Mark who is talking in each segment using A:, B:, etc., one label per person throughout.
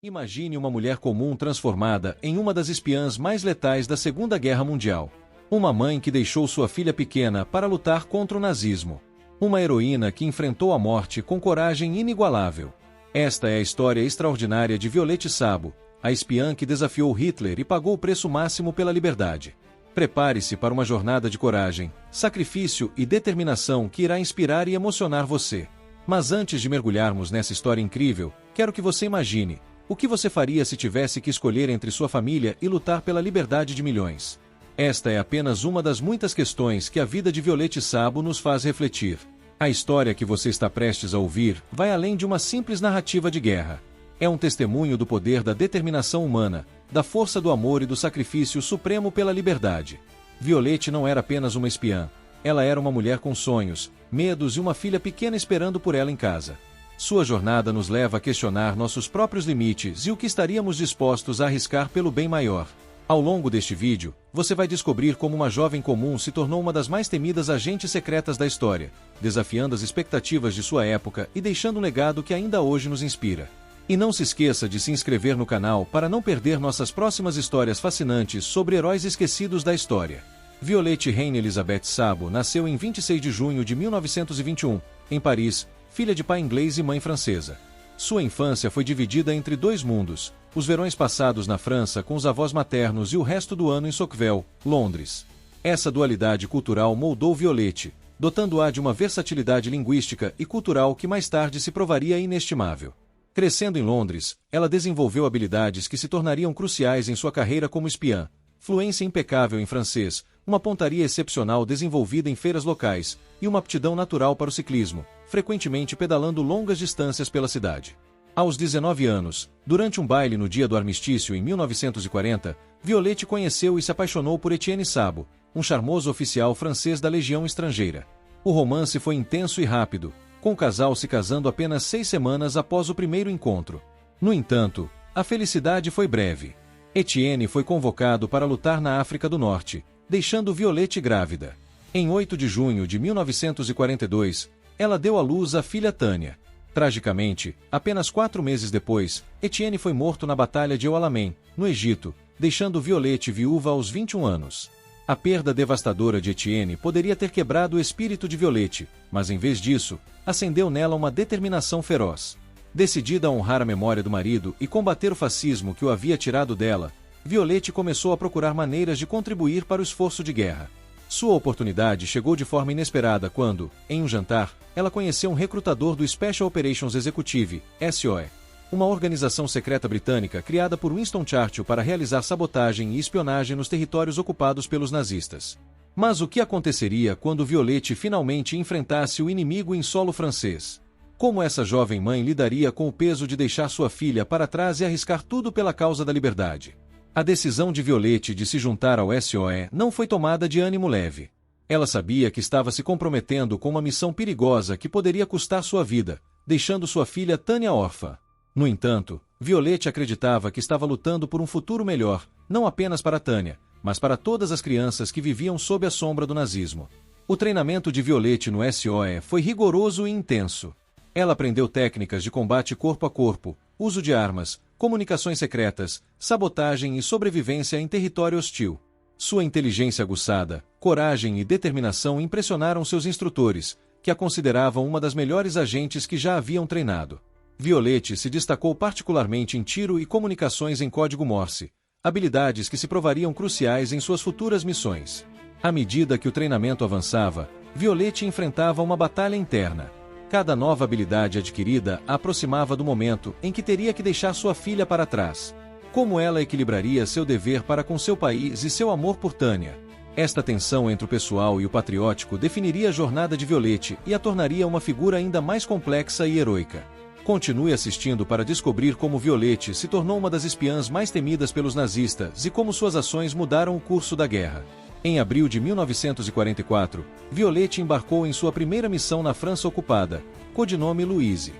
A: Imagine uma mulher comum transformada em uma das espiãs mais letais da Segunda Guerra Mundial. Uma mãe que deixou sua filha pequena para lutar contra o nazismo. Uma heroína que enfrentou a morte com coragem inigualável. Esta é a história extraordinária de Violette Szabo, a espiã que desafiou Hitler e pagou o preço máximo pela liberdade. Prepare-se para uma jornada de coragem, sacrifício e determinação que irá inspirar e emocionar você. Mas antes de mergulharmos nessa história incrível, quero que você imagine: o que você faria se tivesse que escolher entre sua família e lutar pela liberdade de milhões? Esta é apenas uma das muitas questões que a vida de Violette Szabo nos faz refletir. A história que você está prestes a ouvir vai além de uma simples narrativa de guerra. É um testemunho do poder da determinação humana, da força do amor e do sacrifício supremo pela liberdade. Violette não era apenas uma espiã. Ela era uma mulher com sonhos, medos e uma filha pequena esperando por ela em casa. Sua jornada nos leva a questionar nossos próprios limites e o que estaríamos dispostos a arriscar pelo bem maior. Ao longo deste vídeo, você vai descobrir como uma jovem comum se tornou uma das mais temidas agentes secretas da história, desafiando as expectativas de sua época e deixando um legado que ainda hoje nos inspira. E não se esqueça de se inscrever no canal para não perder nossas próximas histórias fascinantes sobre heróis esquecidos da história. Violette Reine Elisabeth Szabo nasceu em 26 de junho de 1921, em Paris, filha de pai inglês e mãe francesa. Sua infância foi dividida entre dois mundos: os verões passados na França com os avós maternos e o resto do ano em Sackville, Londres. Essa dualidade cultural moldou Violette, dotando-a de uma versatilidade linguística e cultural que mais tarde se provaria inestimável. Crescendo em Londres, ela desenvolveu habilidades que se tornariam cruciais em sua carreira como espiã: fluência impecável em francês, uma pontaria excepcional desenvolvida em feiras locais e uma aptidão natural para o ciclismo, frequentemente pedalando longas distâncias pela cidade. Aos 19 anos, durante um baile no dia do armistício em 1940, Violette conheceu e se apaixonou por Etienne Szabo, um charmoso oficial francês da Legião Estrangeira. O romance foi intenso e rápido, com o casal se casando apenas 6 semanas após o primeiro encontro. No entanto, a felicidade foi breve. Etienne foi convocado para lutar na África do Norte, deixando Violette grávida. Em 8 de junho de 1942, ela deu à luz a filha Tânia. Tragicamente, apenas 4 meses depois, Etienne foi morto na Batalha de El Alamein, no Egito, deixando Violette viúva aos 21 anos. A perda devastadora de Etienne poderia ter quebrado o espírito de Violette, mas em vez disso, acendeu nela uma determinação feroz. Decidida a honrar a memória do marido e combater o fascismo que o havia tirado dela, Violette começou a procurar maneiras de contribuir para o esforço de guerra. Sua oportunidade chegou de forma inesperada quando, em um jantar, ela conheceu um recrutador do Special Operations Executive, SOE, uma organização secreta britânica criada por Winston Churchill para realizar sabotagem e espionagem nos territórios ocupados pelos nazistas. Mas o que aconteceria quando Violette finalmente enfrentasse o inimigo em solo francês? Como essa jovem mãe lidaria com o peso de deixar sua filha para trás e arriscar tudo pela causa da liberdade? A decisão de Violette de se juntar ao SOE não foi tomada de ânimo leve. Ela sabia que estava se comprometendo com uma missão perigosa que poderia custar sua vida, deixando sua filha Tânia órfã. No entanto, Violette acreditava que estava lutando por um futuro melhor, não apenas para Tânia, mas para todas as crianças que viviam sob a sombra do nazismo. O treinamento de Violette no SOE foi rigoroso e intenso. Ela aprendeu técnicas de combate corpo a corpo, uso de armas, comunicações secretas, sabotagem e sobrevivência em território hostil. Sua inteligência aguçada, coragem e determinação impressionaram seus instrutores, que a consideravam uma das melhores agentes que já haviam treinado. Violette se destacou particularmente em tiro e comunicações em código Morse, habilidades que se provariam cruciais em suas futuras missões. À medida que o treinamento avançava, Violette enfrentava uma batalha interna. Cada nova habilidade adquirida a aproximava do momento em que teria que deixar sua filha para trás. Como ela equilibraria seu dever para com seu país e seu amor por Tânia? Esta tensão entre o pessoal e o patriótico definiria a jornada de Violette e a tornaria uma figura ainda mais complexa e heroica. Continue assistindo para descobrir como Violette se tornou uma das espiãs mais temidas pelos nazistas e como suas ações mudaram o curso da guerra. Em abril de 1944, Violette embarcou em sua primeira missão na França ocupada, codinome Louise.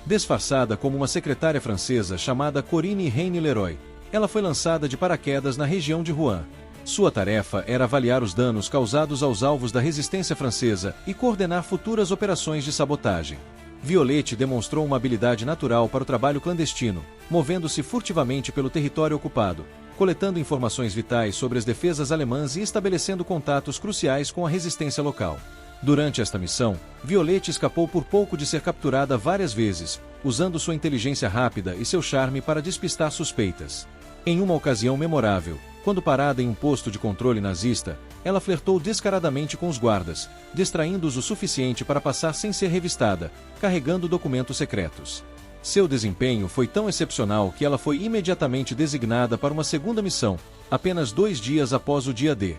A: Disfarçada como uma secretária francesa chamada Corinne Reine Leroy, ela foi lançada de paraquedas na região de Rouen. Sua tarefa era avaliar os danos causados aos alvos da resistência francesa e coordenar futuras operações de sabotagem. Violette demonstrou uma habilidade natural para o trabalho clandestino, movendo-se furtivamente pelo território ocupado, coletando informações vitais sobre as defesas alemãs e estabelecendo contatos cruciais com a resistência local. Durante esta missão, Violette escapou por pouco de ser capturada várias vezes, usando sua inteligência rápida e seu charme para despistar suspeitas. Em uma ocasião memorável, quando parada em um posto de controle nazista, ela flertou descaradamente com os guardas, distraindo-os o suficiente para passar sem ser revistada, carregando documentos secretos. Seu desempenho foi tão excepcional que ela foi imediatamente designada para uma segunda missão, apenas 2 dias após o dia D.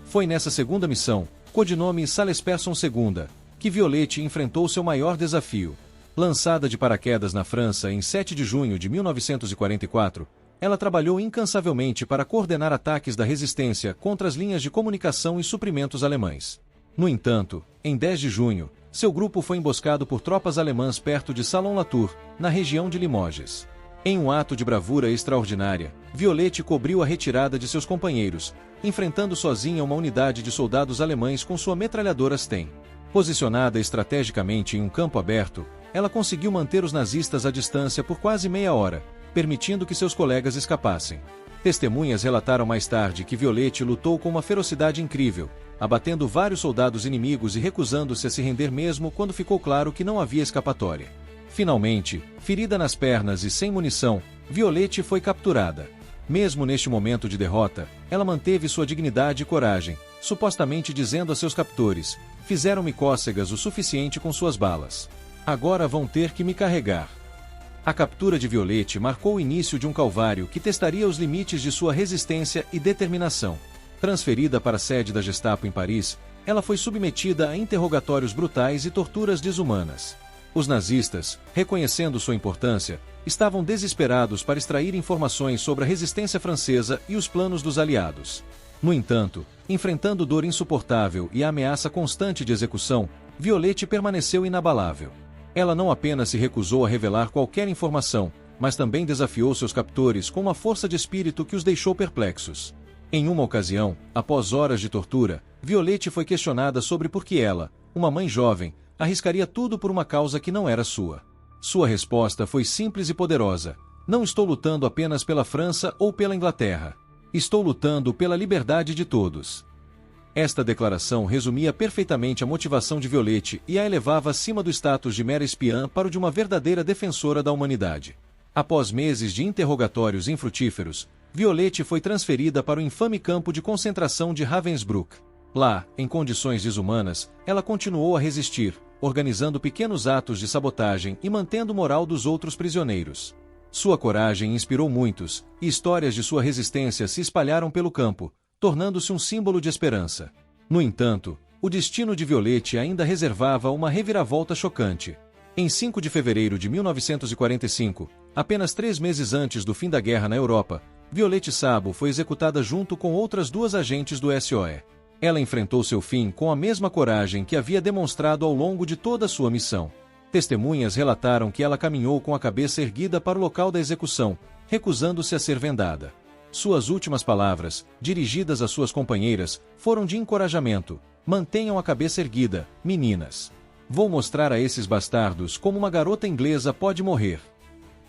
A: Foi nessa segunda missão, codinome Salesperson II, que Violette enfrentou seu maior desafio. Lançada de paraquedas na França em 7 de junho de 1944, ela trabalhou incansavelmente para coordenar ataques da resistência contra as linhas de comunicação e suprimentos alemães. No entanto, em 10 de junho, seu grupo foi emboscado por tropas alemãs perto de Salon-Latour, na região de Limoges. Em um ato de bravura extraordinária, Violette cobriu a retirada de seus companheiros, enfrentando sozinha uma unidade de soldados alemães com sua metralhadora Sten. Posicionada estrategicamente em um campo aberto, ela conseguiu manter os nazistas à distância por quase meia hora, permitindo que seus colegas escapassem. Testemunhas relataram mais tarde que Violette lutou com uma ferocidade incrível, abatendo vários soldados inimigos e recusando-se a se render mesmo quando ficou claro que não havia escapatória. Finalmente, ferida nas pernas e sem munição, Violette foi capturada. Mesmo neste momento de derrota, ela manteve sua dignidade e coragem, supostamente dizendo a seus captores: "Fizeram-me cócegas o suficiente com suas balas. Agora vão ter que me carregar." A captura de Violette marcou o início de um calvário que testaria os limites de sua resistência e determinação. Transferida para a sede da Gestapo em Paris, ela foi submetida a interrogatórios brutais e torturas desumanas. Os nazistas, reconhecendo sua importância, estavam desesperados para extrair informações sobre a resistência francesa e os planos dos aliados. No entanto, enfrentando dor insuportável e a ameaça constante de execução, Violette permaneceu inabalável. Ela não apenas se recusou a revelar qualquer informação, mas também desafiou seus captores com uma força de espírito que os deixou perplexos. Em uma ocasião, após horas de tortura, Violette foi questionada sobre por que ela, uma mãe jovem, arriscaria tudo por uma causa que não era sua. Sua resposta foi simples e poderosa: "Não estou lutando apenas pela França ou pela Inglaterra. Estou lutando pela liberdade de todos." Esta declaração resumia perfeitamente a motivação de Violette e a elevava acima do status de mera espiã para o de uma verdadeira defensora da humanidade. Após meses de interrogatórios infrutíferos, Violette foi transferida para o infame campo de concentração de Ravensbrück. Lá, em condições desumanas, ela continuou a resistir, organizando pequenos atos de sabotagem e mantendo o moral dos outros prisioneiros. Sua coragem inspirou muitos, e histórias de sua resistência se espalharam pelo campo, tornando-se um símbolo de esperança. No entanto, o destino de Violette ainda reservava uma reviravolta chocante. Em 5 de fevereiro de 1945, apenas 3 meses antes do fim da guerra na Europa, Violette Sabo foi executada junto com outras 2 agentes do SOE. Ela enfrentou seu fim com a mesma coragem que havia demonstrado ao longo de toda a sua missão. Testemunhas relataram que ela caminhou com a cabeça erguida para o local da execução, recusando-se a ser vendada. Suas últimas palavras, dirigidas às suas companheiras, foram de encorajamento: "Mantenham a cabeça erguida, meninas. Vou mostrar a esses bastardos como uma garota inglesa pode morrer."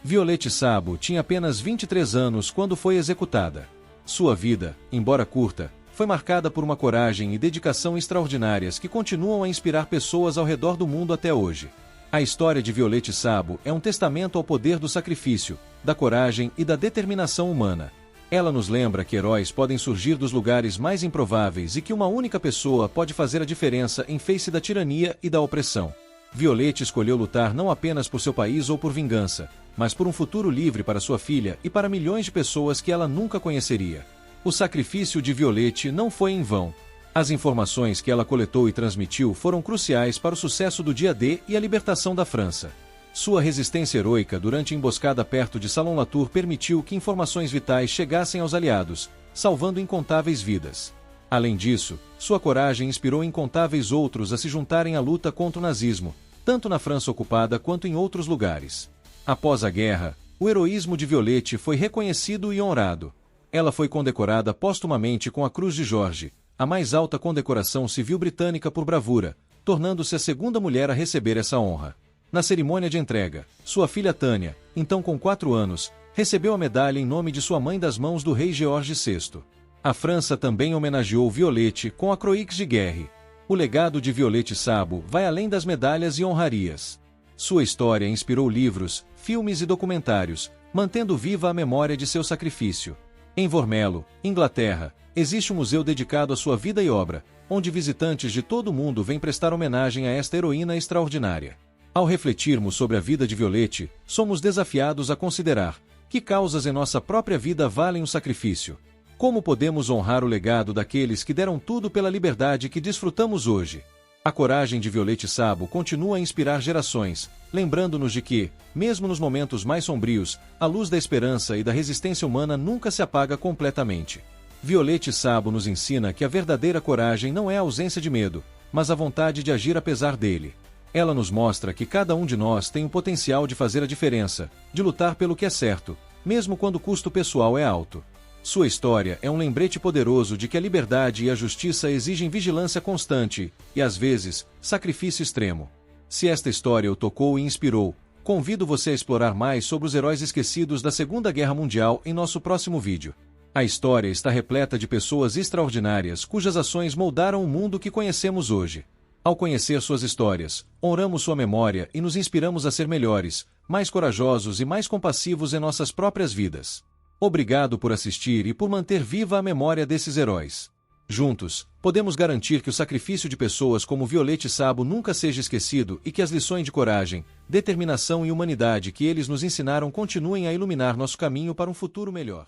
A: Violette Sabo tinha apenas 23 anos quando foi executada. Sua vida, embora curta, foi marcada por uma coragem e dedicação extraordinárias que continuam a inspirar pessoas ao redor do mundo até hoje. A história de Violette Sabo é um testamento ao poder do sacrifício, da coragem e da determinação humana. Ela nos lembra que heróis podem surgir dos lugares mais improváveis e que uma única pessoa pode fazer a diferença em face da tirania e da opressão. Violette escolheu lutar não apenas por seu país ou por vingança, mas por um futuro livre para sua filha e para milhões de pessoas que ela nunca conheceria. O sacrifício de Violette não foi em vão. As informações que ela coletou e transmitiu foram cruciais para o sucesso do dia D e a libertação da França. Sua resistência heroica durante a emboscada perto de Salon-Latour permitiu que informações vitais chegassem aos aliados, salvando incontáveis vidas. Além disso, sua coragem inspirou incontáveis outros a se juntarem à luta contra o nazismo, tanto na França ocupada quanto em outros lugares. Após a guerra, o heroísmo de Violette foi reconhecido e honrado. Ela foi condecorada póstumamente com a Cruz de Jorge, a mais alta condecoração civil britânica por bravura, tornando-se a segunda mulher a receber essa honra. Na cerimônia de entrega, sua filha Tânia, então com 4 anos, recebeu a medalha em nome de sua mãe das mãos do rei George VI. A França também homenageou Violette com a Croix de Guerre. O legado de Violette Sabo vai além das medalhas e honrarias. Sua história inspirou livros, filmes e documentários, mantendo viva a memória de seu sacrifício. Em Vormelo, Inglaterra, existe um museu dedicado à sua vida e obra, onde visitantes de todo o mundo vêm prestar homenagem a esta heroína extraordinária. Ao refletirmos sobre a vida de Violette, somos desafiados a considerar que causas em nossa própria vida valem o sacrifício. Como podemos honrar o legado daqueles que deram tudo pela liberdade que desfrutamos hoje? A coragem de Violette Sabo continua a inspirar gerações, lembrando-nos de que, mesmo nos momentos mais sombrios, a luz da esperança e da resistência humana nunca se apaga completamente. Violette Sabo nos ensina que a verdadeira coragem não é a ausência de medo, mas a vontade de agir apesar dele. Ela nos mostra que cada um de nós tem o potencial de fazer a diferença, de lutar pelo que é certo, mesmo quando o custo pessoal é alto. Sua história é um lembrete poderoso de que a liberdade e a justiça exigem vigilância constante e, às vezes, sacrifício extremo. Se esta história o tocou e inspirou, convido você a explorar mais sobre os heróis esquecidos da Segunda Guerra Mundial em nosso próximo vídeo. A história está repleta de pessoas extraordinárias cujas ações moldaram o mundo que conhecemos hoje. Ao conhecer suas histórias, honramos sua memória e nos inspiramos a ser melhores, mais corajosos e mais compassivos em nossas próprias vidas. Obrigado por assistir e por manter viva a memória desses heróis. Juntos, podemos garantir que o sacrifício de pessoas como Violette Sabo nunca seja esquecido e que as lições de coragem, determinação e humanidade que eles nos ensinaram continuem a iluminar nosso caminho para um futuro melhor.